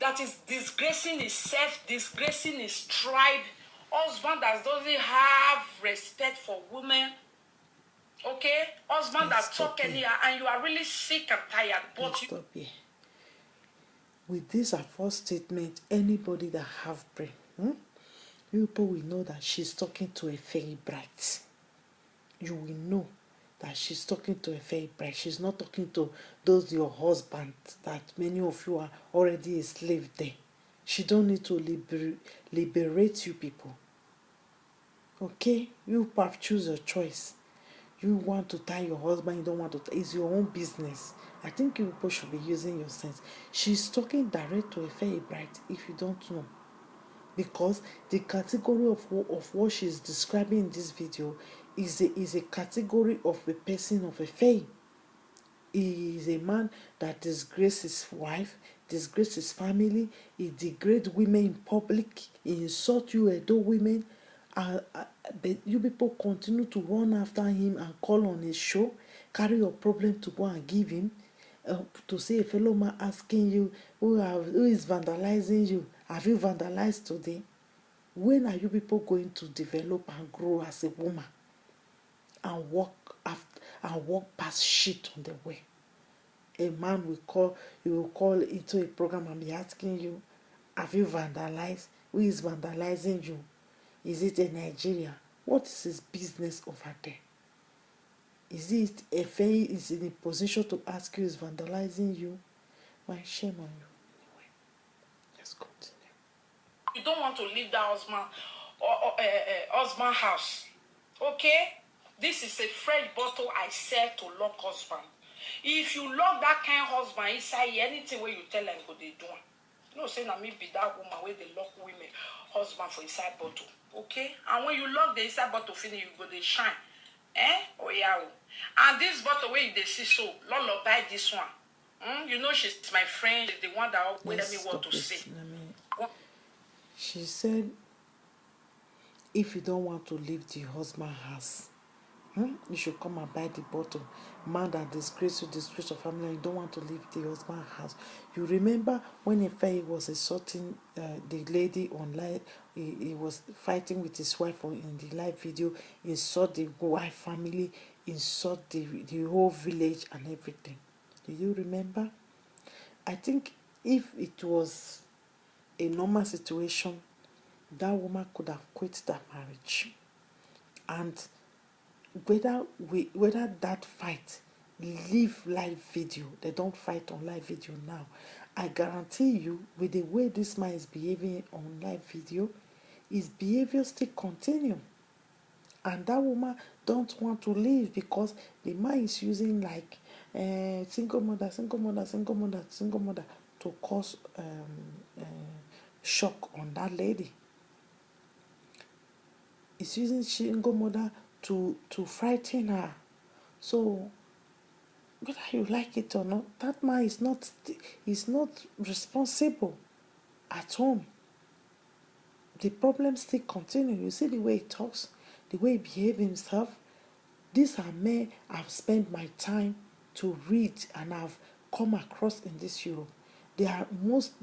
that is disgracing himself, disgracing his tribe, husband that doesn't have respect for women, okay? Husband that talk anyhow, and you are really sick and tired. But stop here. With this false statement, anybody that have brain, people will know that she's talking to a fairy bright. You will know that she's talking to a fairy bright. She's not talking to those your husband that many of you are already a slave there. She don't need to liberate you people. Okay? You have choose your choice. You want to tie your husband, you don't want to tie. It's your own business. I think you people should be using your sense. She's talking direct to a fairy bright if you don't know. Because the category of what she's describing in this video is a category of a person of a faith. He is a man that disgraces his wife, disgraces his family, he degrades women in public, he insults you Edo women. But you people continue to run after him and call on his show, carry your problem to go and give him, to say a fellow man asking you who is vandalizing you. Have you vandalized today? When are you people going to develop and grow as a woman and walk past shit on the way? A man will call into a program and be asking you, have you vandalized? Who is vandalizing you? Is it a Nigeria? What is his business over there? Is it a fair is in a position to ask you is vandalizing you? Why, shame on you. Anyway, let's continue. you don't want to leave that husband or husband house, okay? This is a fresh bottle I sell to lock husband. If you lock that kind of husband inside anything where you tell them go they do. No say na me be that woman where they lock women husband for inside bottle, okay? And when you lock the inside bottle finish, you go they shine. Oh yeah. And this bottle where they see so, Lolo buy this one. You know she's my friend, the one that always let me what to say. She said, if you don't want to leave the husband house, you should come and buy the bottle. Man that disgrace you, disgrace your family, and you don't want to leave the husband house. You remember when Efei was assaulting the lady online, he was fighting with his wife in the live video, insult the wife family, insult the whole village and everything. Do you remember? I think if it was a normal situation, that woman could have quit that marriage. And whether that fight leave live video, they don't fight on live video now. I guarantee you, with the way this man is behaving on live video, his behavior still continue. And that woman don't want to leave because the man is using like single mother to cause shock on that lady. He's using single mother to frighten her. So whether you like it or not, that man is not responsible at home. The problem still continue. You see the way he talks, the way he behaves himself. These are men I've spent my time to read and I've come across in this Europe. They are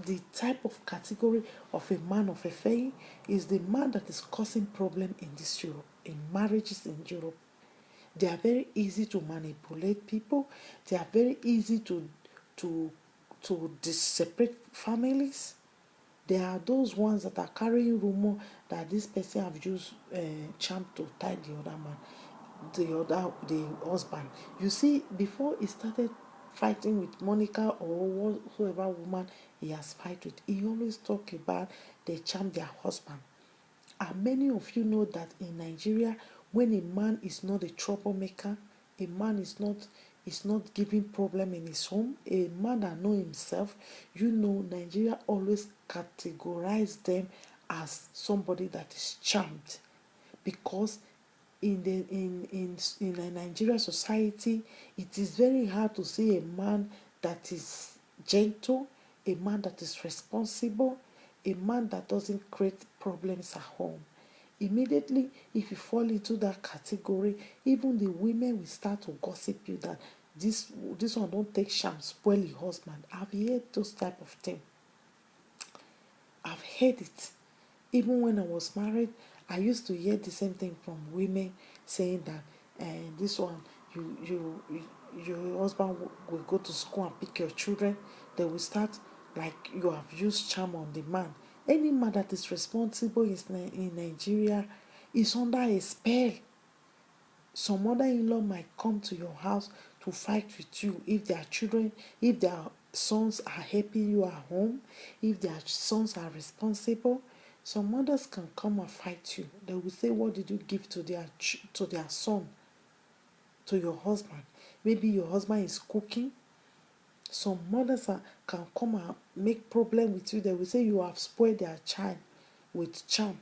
the type of category of a man of a faith is the man that is causing problem in this Europe, in marriages in Europe. They are very easy to manipulate people. They are very easy to separate families. There are those ones that are carrying rumor that this person have used charm to tie the other man, the husband. You see, before he started fighting with Monica or whoever woman he has fight with, he always talk about they charm their husband. And many of you know that in Nigeria, when a man is not a troublemaker, a man is not giving problem in his home, a man that know himself, you know Nigeria always categorize them as somebody that is charmed. Because in a Nigerian society, it is very hard to see a man that is gentle, a man that is responsible, a man that doesn't create problems at home. Immediately, if you fall into that category, even the women will start to gossip you that this one don't take sham, spoil your husband. I've heard those type of things. I've heard it. Even when I was married, I used to hear the same thing from women saying that this one, your husband will go to school and pick your children. They will start like you have used charm on the man. Any man that is responsible in Nigeria is under a spell. Some mother-in-law might come to your house to fight with you if their children, if their sons are helping you at home, if their sons are responsible. Some mothers can come and fight you. They will say, what did you give to their son, to your husband? Maybe your husband is cooking. Some mothers can come and make problem with you. They will say you have spoiled their child with charm.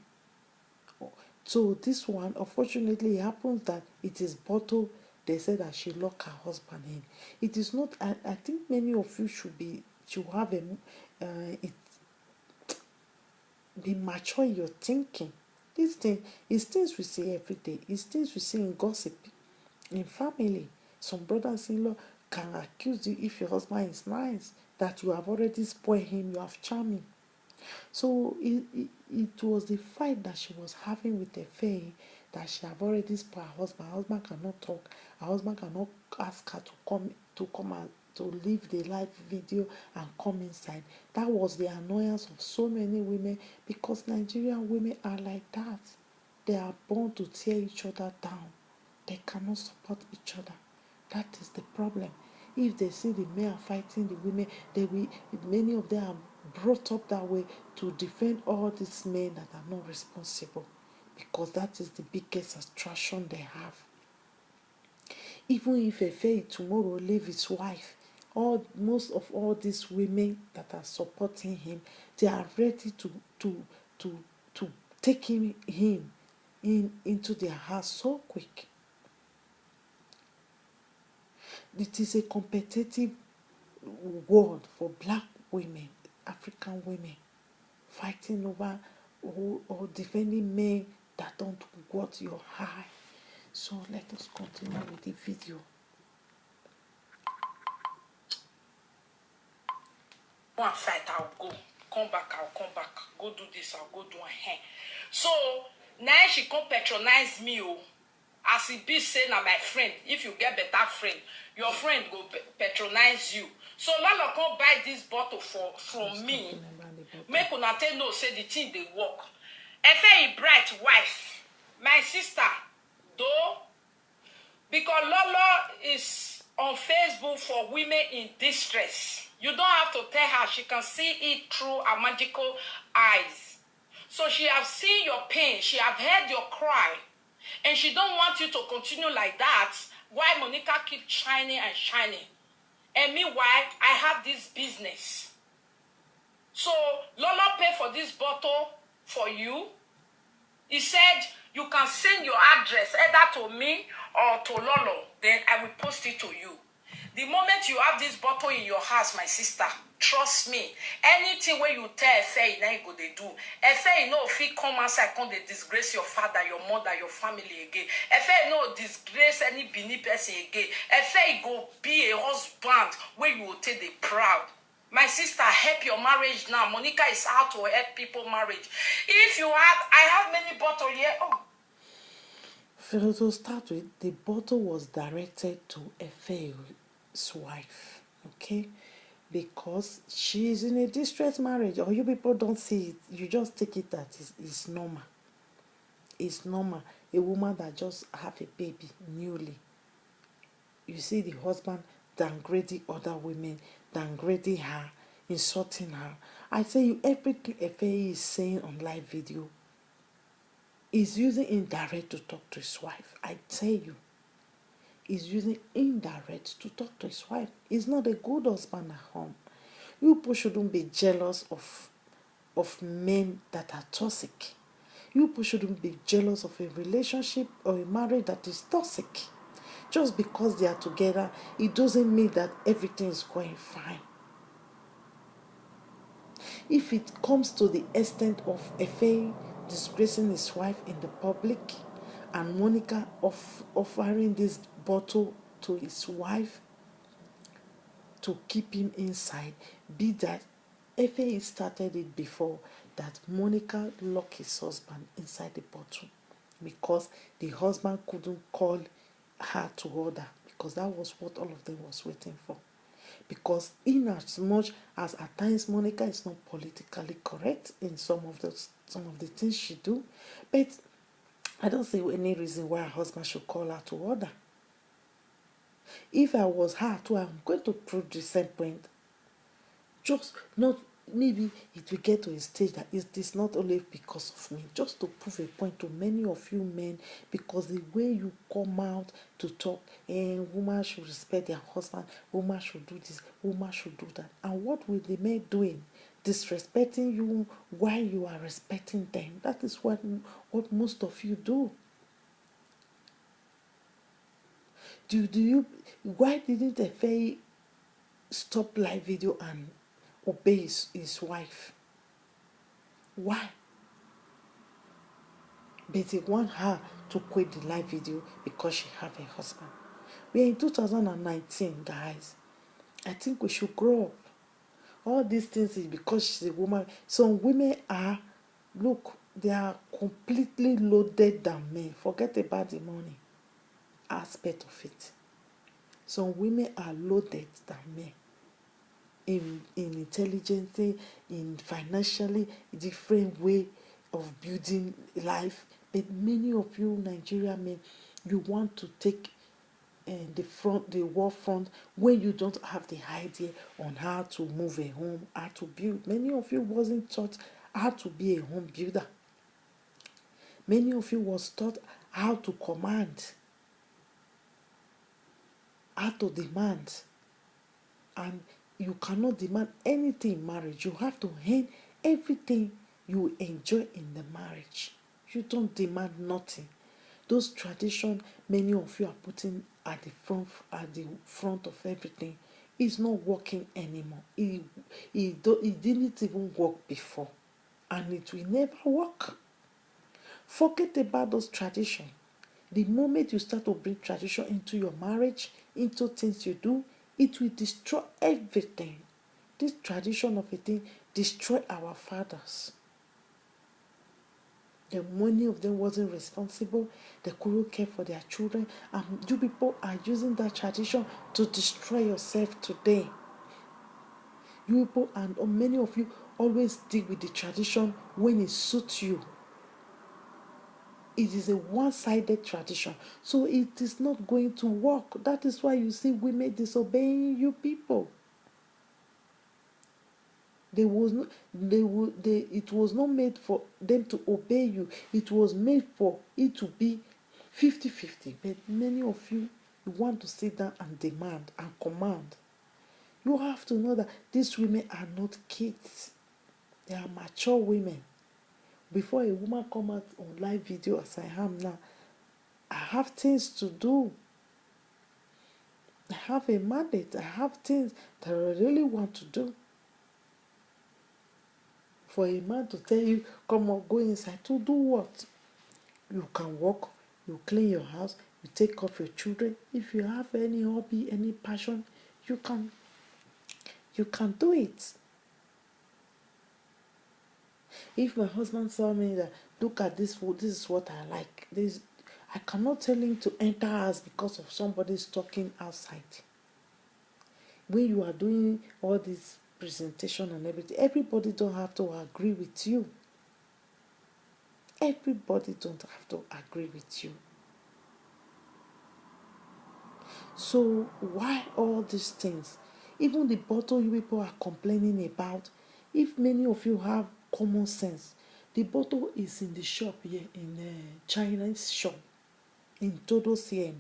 So this one, unfortunately, it happens that it is bottle. They say that she locked her husband in. It is not. I think many of you should have be mature in your thinking. This thing is things we see every day. It's things we see in gossip, in family. Some brothers-in-law can accuse you if your husband is nice that you have already spoiled him. You have charmed him. So it was the fight that she was having with the Faye that she have already spoiled her husband. Her husband cannot talk. Her husband cannot ask her to come and to leave the live video and come inside. That was the annoyance of so many women, because Nigerian women are like that. They are born to tear each other down. They cannot support each other. That is the problem. If they see the men fighting the women, many of them are brought up that way to defend all these men that are not responsible, because that is the biggest attraction they have. Even if Efe tomorrow leave his wife, most of all these women that are supporting him, they are ready to take him into their house so quick. It is a competitive world for black women, African women, fighting over or defending men that don't want your high. So let us continue with the video. One fight, I'll go. Come back, go do this, I'll go do a hand. So now she come patronize me. As it be saying, na my friend, if you get better friend, your friend go patronize you. So Lolo come buy this bottle from me. Make una tell no say the thing they work. Efe bright wife, my sister, though, because Lolo is on Facebook for women in distress. You don't have to tell her, she can see it through her magical eyes. So she have seen your pain, she have heard your cry, and she don't want you to continue like that. Why Monica keep shining and shining? And meanwhile, I have this business. So Lolo pay for this bottle for you. He said you can send your address either to me or to Lolo. Then I will post it to you. The moment you have this bottle in your house, my sister, trust me, anything where you tell Efe, you go they do. Efe, you know, if he come outside, come they disgrace your father, your mother, your family again. Efe, you know, disgrace any Benin person again. Efe, go be a husband where you will take the proud. My sister, help your marriage now. Monica is out to help people marriage. If you have, I have many bottles here. Oh. To start with, the bottle was directed to Efe's wife, okay? Because she is in a distressed marriage, or you people don't see it. You just take it that it's normal. It's normal. A woman that just have a baby newly. You see the husband downgrading other women, downgrading her, insulting her. I tell you, everything Efe is saying on live video is using indirect to talk to his wife. I tell you, he's using indirect to talk to his wife. He's not a good husband at home. You people shouldn't be jealous of men that are toxic. You people shouldn't be jealous of a relationship or a marriage that is toxic. Just because they are together, it doesn't mean that everything is going fine. If it comes to the extent of Efe disgracing his wife in the public and Monica offering this bottle to his wife to keep him inside, be that Efe started it before that Monica locked his husband inside the bottle because the husband couldn't call her to order, because that was what all of them was waiting for. Because in as much as at times Monica is not politically correct in some of the things she do, but I don't see any reason why her husband should call her to order. If I was her too, I'm going to prove the same point. Just not, maybe it will get to a stage that it is not only because of me, just to prove a point to many of you men, because the way you come out to talk, and woman should respect their husband, woman should do this, woman should do that. And what will the men doing? Disrespecting you while you are respecting them. That is what most of you do. Why didn't Efe stop live video and obey his wife? Why? But they want her to quit the live video because she have a husband. We are in 2019, guys. I think we should grow up. All these things is because she's a woman. Some women are, look, they are completely loaded than men. Forget about the money aspect of it. Some women are loaded than men. In intelligence, in financially different way of building life. But many of you Nigerian men, you want to take the war front when you don't have the idea on how to move a home, how to build. Many of you wasn't taught how to be a home builder. Many of you was taught how to command, how to demand. And you cannot demand anything in marriage. You have to earn everything you enjoy in the marriage. You don't demand nothing. Those traditions many of you are putting at the front of everything is not working anymore. It didn't even work before, and it will never work. Forget about those traditions. The moment you start to bring tradition into your marriage, into things you do, it will destroy everything. This tradition of a thing destroyed our fathers. The many of them wasn't responsible. They couldn't care for their children. And you people are using that tradition to destroy yourself today. You people, and many of you always deal with the tradition when it suits you. It is a one-sided tradition, so it is not going to work. That is why you see women disobeying you people. It was not made for them to obey you. It was made for it to be 50-50. But many of you want to sit down and demand and command. You have to know that these women are not kids. They are mature women. Before a woman come out on live video as I am now, I have things to do. I have a mandate. I have things that I really want to do. For a man to tell you, come on, go inside, to do what? You can walk, you clean your house, you take care of your children. If you have any hobby, any passion, you can do it. If my husband saw me that, look at this food, this is what I like. I cannot tell him to enter house because of somebody's talking outside. When you are doing all this presentation and everything, everybody don't have to agree with you. Everybody don't have to agree with you. So why all these things? Even the bottle you people are complaining about, if many of you have common sense, the bottle is in the shop here, in the Chinese shop, in Todos here,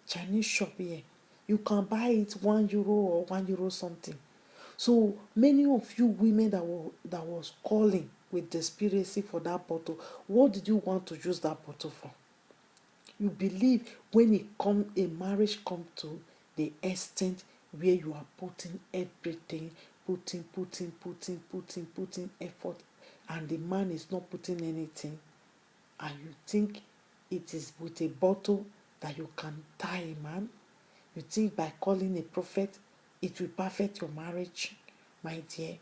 Chinese shop here. You can buy it €1 or €1 something. So many of you women that was calling with desperation for that bottle, what did you want to use that bottle for? You believe when a marriage come to the extent where you are putting everything, putting effort, and the man is not putting anything, and you think it is with a bottle that you can tie a man? You think by calling a prophet it will perfect your marriage? My dear,